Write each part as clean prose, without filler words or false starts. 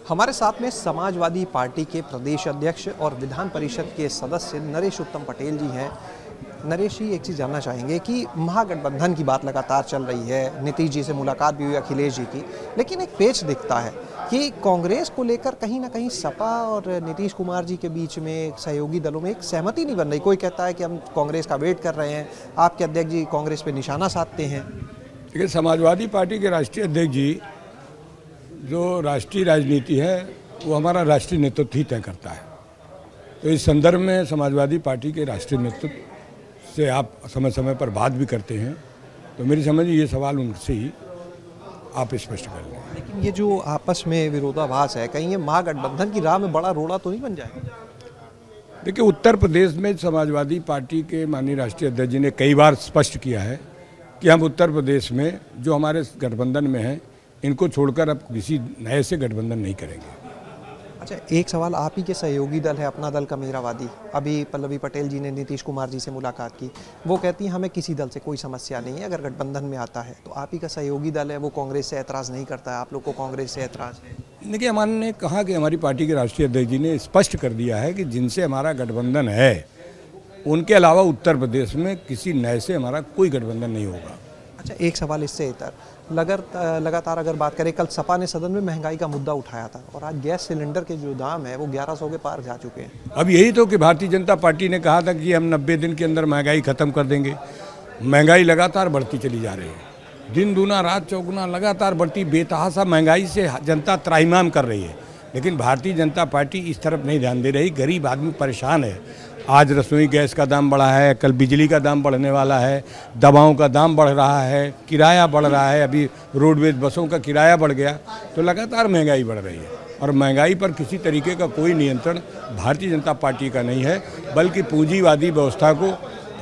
हमारे साथ में समाजवादी पार्टी के प्रदेश अध्यक्ष और विधान परिषद के सदस्य नरेश उत्तम पटेल जी हैं। नरेश जी, एक चीज़ जानना चाहेंगे कि महागठबंधन की बात लगातार चल रही है, नीतीश जी से मुलाकात भी हुई अखिलेश जी की, लेकिन एक पेच दिखता है कि कांग्रेस को लेकर कहीं ना कहीं सपा और नीतीश कुमार जी के बीच में सहयोगी दलों में एक सहमति नहीं बन रही। कोई कहता है कि हम कांग्रेस का वेट कर रहे हैं, आपके अध्यक्ष जी कांग्रेस पे निशाना साधते हैं। देखिए, समाजवादी पार्टी के राष्ट्रीय अध्यक्ष जी जो राष्ट्रीय राजनीति है वो हमारा राष्ट्रीय नेतृत्व ही तय करता है। तो इस संदर्भ में समाजवादी पार्टी के राष्ट्रीय नेतृत्व से आप समय समय पर बात भी करते हैं, तो मेरी समझ ये सवाल उनसे ही आप स्पष्ट कर लें। लेकिन ये जो आपस में विरोधाभास है, कहीं ये महागठबंधन की राह में बड़ा रोड़ा तो नहीं बन जाएगा? देखिए, उत्तर प्रदेश में समाजवादी पार्टी के माननीय राष्ट्रीय अध्यक्ष जी ने कई बार स्पष्ट किया है कि हम उत्तर प्रदेश में जो हमारे गठबंधन में हैं इनको छोड़कर अब किसी नए से गठबंधन नहीं करेंगे। अच्छा, एक सवाल, आप ही के सहयोगी दल है अपना दल कमेरावादी, अभी पल्लवी पटेल जी ने नीतीश कुमार जी से मुलाकात की, वो कहती हैं हमें किसी दल से कोई समस्या नहीं है अगर गठबंधन में आता है। तो आप ही का सहयोगी दल है, वो कांग्रेस से ऐतराज़ नहीं करता है, आप लोग को कांग्रेस से ऐतराज़ है? देखिए, हमने कहा कि हमारी पार्टी के राष्ट्रीय अध्यक्ष जी ने स्पष्ट कर दिया है कि जिनसे हमारा गठबंधन है उनके अलावा उत्तर प्रदेश में किसी नए से हमारा कोई गठबंधन नहीं होगा। अच्छा, एक सवाल इससे इतर लगातार अगर बात करें, कल सपा ने सदन में महंगाई का मुद्दा उठाया था और आज गैस सिलेंडर के जो दाम है वो 1100 के पार जा चुके हैं। अब यही तो कि भारतीय जनता पार्टी ने कहा था कि हम 90 दिन के अंदर महंगाई खत्म कर देंगे। महंगाई लगातार बढ़ती चली जा रही है, दिन दूना रात चौगुना लगातार बढ़ती बेतहाशा महंगाई से जनता त्राहिमाम कर रही है, लेकिन भारतीय जनता पार्टी इस तरफ नहीं ध्यान दे रही। गरीब आदमी परेशान है। आज रसोई गैस का दाम बढ़ा है, कल बिजली का दाम बढ़ने वाला है, दवाओं का दाम बढ़ रहा है, किराया बढ़ रहा है, अभी रोडवेज बसों का किराया बढ़ गया, तो लगातार महंगाई बढ़ रही है। और महंगाई पर किसी तरीके का कोई नियंत्रण भारतीय जनता पार्टी का नहीं है, बल्कि पूंजीवादी व्यवस्था को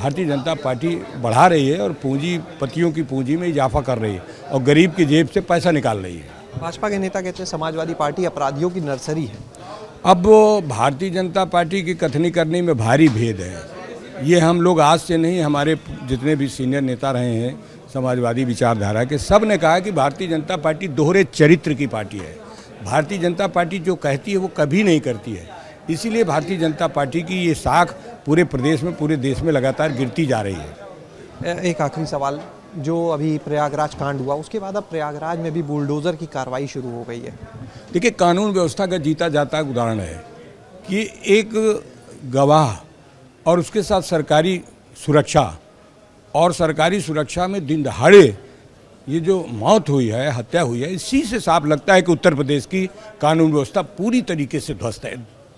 भारतीय जनता पार्टी बढ़ा रही है और पूंजीपतियों की पूंजी में इजाफा कर रही है और गरीब की जेब से पैसा निकाल रही है। भाजपा के नेता कहते हैं समाजवादी पार्टी अपराधियों की नर्सरी है। अब भारतीय जनता पार्टी की कथनी करने में भारी भेद है। ये हम लोग आज से नहीं, हमारे जितने भी सीनियर नेता रहे हैं समाजवादी विचारधारा के, सब ने कहा कि भारतीय जनता पार्टी दोहरे चरित्र की पार्टी है। भारतीय जनता पार्टी जो कहती है वो कभी नहीं करती है, इसीलिए भारतीय जनता पार्टी की ये साख पूरे प्रदेश में, पूरे देश में लगातार गिरती जा रही है। एक आखिरी सवाल, जो अभी प्रयागराज कांड हुआ उसके बाद अब प्रयागराज में भी बुलडोज़र की कार्रवाई शुरू हो गई है। देखिए, कानून व्यवस्था का जीता जाता उदाहरण है कि एक गवाह और उसके साथ सरकारी सुरक्षा, और सरकारी सुरक्षा में दिन दहाड़े ये जो मौत हुई है, हत्या हुई है, इसी से साफ लगता है कि उत्तर प्रदेश की कानून व्यवस्था पूरी तरीके से ध्वस्त है।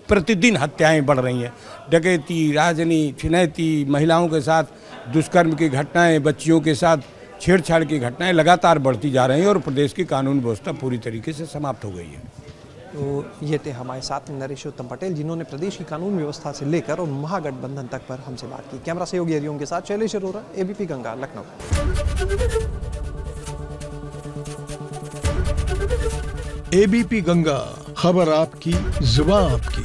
प्रतिदिन हत्याएं बढ़ रही हैं, डकैती, राजनी, छिनैती, महिलाओं के साथ दुष्कर्म की घटनाएं, बच्चियों के साथ छेड़छाड़ की घटनाएं लगातार बढ़ती जा रही हैं और प्रदेश की कानून व्यवस्था पूरी तरीके से समाप्त हो गई है। तो ये थे हमारे साथ नरेश उत्तम पटेल, जिन्होंने प्रदेश की कानून व्यवस्था से लेकर और महागठबंधन तक पर हमसे बात की। कैमरा सहयोगी हरिओम के साथ शैलेश अरोरा, एबीपी गंगा, लखनऊ। एबीपी गंगा, खबर आपकी, जुबान आपकी।